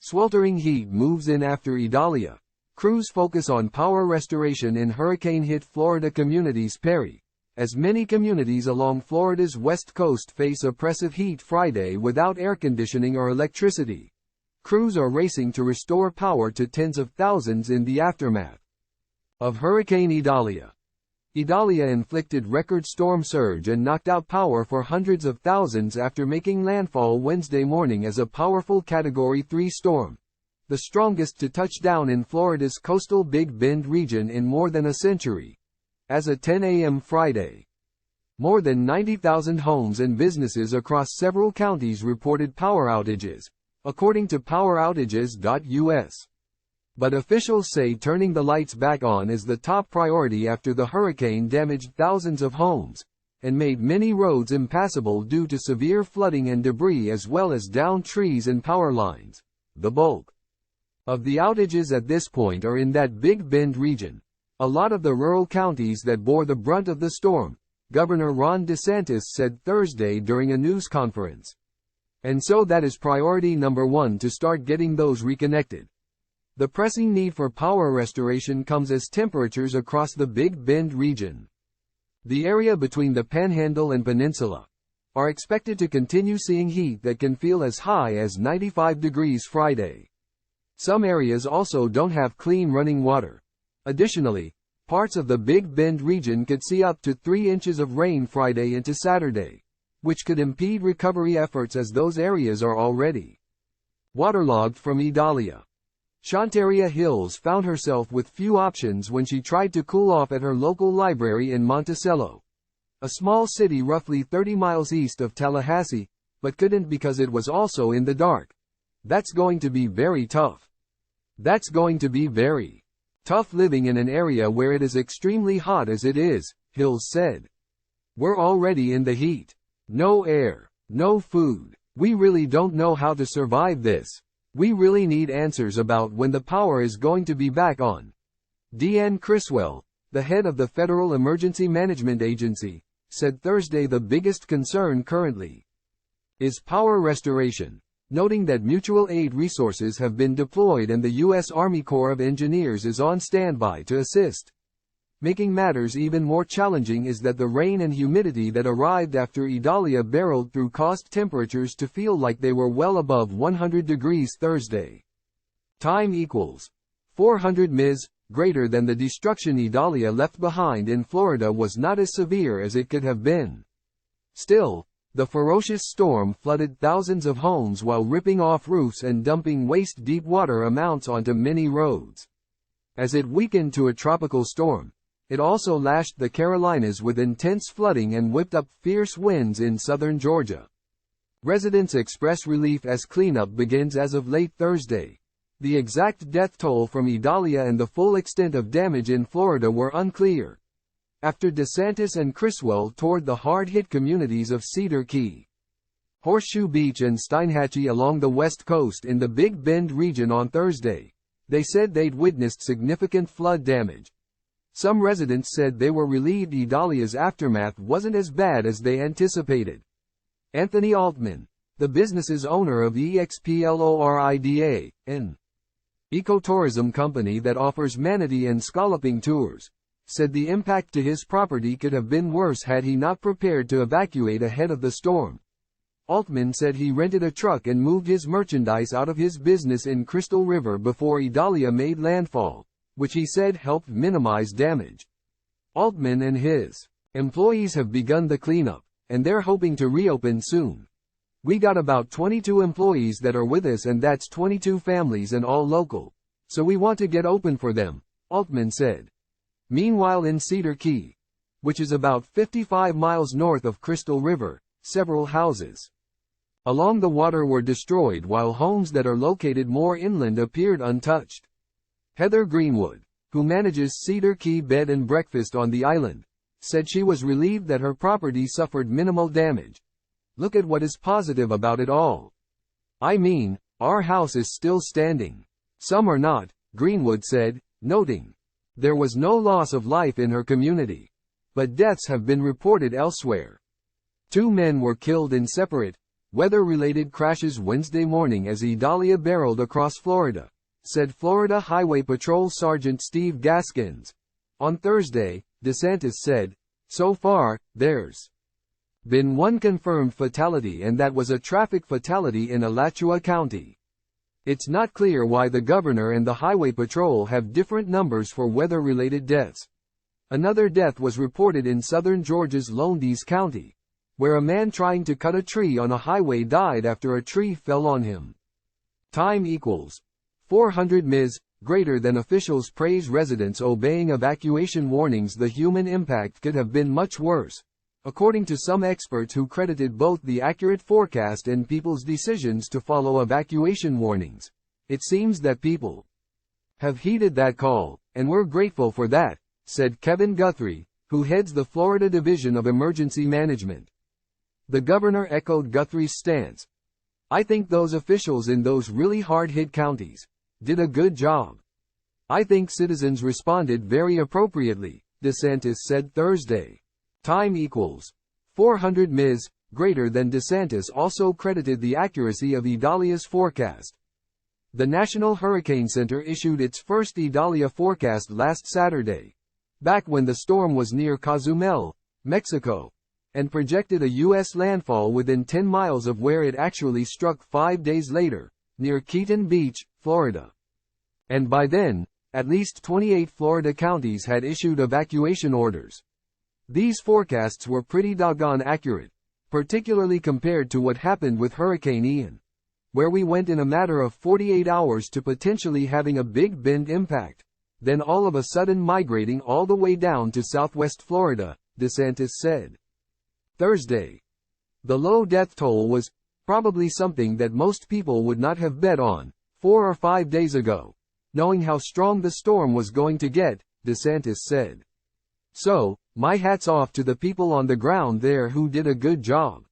Sweltering heat moves in after Idalia. Crews focus on power restoration in hurricane-hit Florida communities. Perry. As many communities along Florida's west coast face oppressive heat Friday without air conditioning or electricity, crews are racing to restore power to tens of thousands in the aftermath of Hurricane Idalia. Idalia inflicted record storm surge and knocked out power for hundreds of thousands after making landfall Wednesday morning as a powerful Category 3 storm, the strongest to touch down in Florida's coastal Big Bend region in more than a century. As of 10 a.m. Friday, more than 90,000 homes and businesses across several counties reported power outages, according to poweroutages.us. But officials say turning the lights back on is the top priority after the hurricane damaged thousands of homes and made many roads impassable due to severe flooding and debris as well as downed trees and power lines. The bulk of the outages at this point are in that Big Bend region, a lot of the rural counties that bore the brunt of the storm, Governor Ron DeSantis said Thursday during a news conference. And so that is priority number one, to start getting those reconnected. The pressing need for power restoration comes as temperatures across the Big Bend region, the area between the Panhandle and Peninsula, are expected to continue seeing heat that can feel as high as 95 degrees Friday. Some areas also don't have clean running water. Additionally, parts of the Big Bend region could see up to 3 inches of rain Friday into Saturday, which could impede recovery efforts as those areas are already waterlogged from Idalia. Shantaria Hills found herself with few options when she tried to cool off at her local library in Monticello, a small city roughly 30 miles east of Tallahassee, but couldn't because it was also in the dark. That's going to be very tough. That's going to be very tough living in an area where it is extremely hot as it is, Hills said. We're already in the heat. No air, no food. We really don't know how to survive this. We really need answers about when the power is going to be back on. Deanne Criswell, the head of the Federal Emergency Management Agency, said Thursday the biggest concern currently is power restoration, noting that mutual aid resources have been deployed and the U.S. Army Corps of Engineers is on standby to assist. Making matters even more challenging is that the rain and humidity that arrived after Idalia barreled through caused temperatures to feel like they were well above 100 degrees Thursday. Time equals 400 ms, greater than the destruction Idalia left behind in Florida was not as severe as it could have been. Still, the ferocious storm flooded thousands of homes while ripping off roofs and dumping waist-deep water amounts onto many roads. As it weakened to a tropical storm, it also lashed the Carolinas with intense flooding and whipped up fierce winds in southern Georgia. Residents express relief as cleanup begins as of late Thursday. The exact death toll from Idalia and the full extent of damage in Florida were unclear, after DeSantis and Criswell toured the hard-hit communities of Cedar Key, Horseshoe Beach and Steinhatchee along the west coast in the Big Bend region on Thursday. They said they'd witnessed significant flood damage. Some residents said they were relieved Idalia's aftermath wasn't as bad as they anticipated. Anthony Altman, the business's owner of EXPLORIDA, an ecotourism company that offers manatee and scalloping tours, said the impact to his property could have been worse had he not prepared to evacuate ahead of the storm. Altman said he rented a truck and moved his merchandise out of his business in Crystal River before Idalia made landfall, which he said helped minimize damage. Altman and his employees have begun the cleanup, and they're hoping to reopen soon. We got about 22 employees that are with us, and that's 22 families and all local. So we want to get open for them, Altman said. Meanwhile, in Cedar Key, which is about 55 miles north of Crystal River, several houses along the water were destroyed while homes that are located more inland appeared untouched. Heather Greenwood, who manages Cedar Key Bed and Breakfast on the island, said she was relieved that her property suffered minimal damage. Look at what is positive about it all. I mean, our house is still standing. Some are not, Greenwood said, noting there was no loss of life in her community, but deaths have been reported elsewhere. 2 men were killed in separate weather-related crashes Wednesday morning as Idalia barreled across Florida, said Florida Highway Patrol Sergeant Steve Gaskins. On Thursday, DeSantis said, "So far, there's been one confirmed fatality, and that was a traffic fatality in Alachua County. It's not clear why the governor and the Highway Patrol have different numbers for weather-related deaths." Another death was reported in southern Georgia's Lowndes County, where a man trying to cut a tree on a highway died after a tree fell on him. Time equals 400 ms. Greater than officials praise residents obeying evacuation warnings. The human impact could have been much worse, according to some experts who credited both the accurate forecast and people's decisions to follow evacuation warnings. "It seems that people have heeded that call, and we're grateful for that," said Kevin Guthrie, who heads the Florida Division of Emergency Management. The governor echoed Guthrie's stance. "I think those officials in those really hard-hit counties did a good job. I think citizens responded very appropriately," DeSantis said Thursday. Time equals 400 ms. Greater than. DeSantis also credited the accuracy of Idalia's forecast. The National Hurricane Center issued its first Idalia forecast last Saturday, back when the storm was near Cozumel, Mexico, and projected a U.S. landfall within 10 miles of where it actually struck 5 days later, near Keaton Beach, Florida. And by then, at least 28 Florida counties had issued evacuation orders. These forecasts were pretty doggone accurate, particularly compared to what happened with Hurricane Ian, where we went in a matter of 48 hours to potentially having a Big Bend impact, then all of a sudden migrating all the way down to southwest Florida," DeSantis said Thursday. The low death toll was probably something that most people would not have bet on 4 or 5 days ago, knowing how strong the storm was going to get, DeSantis said. "So, my hat's off to the people on the ground there who did a good job.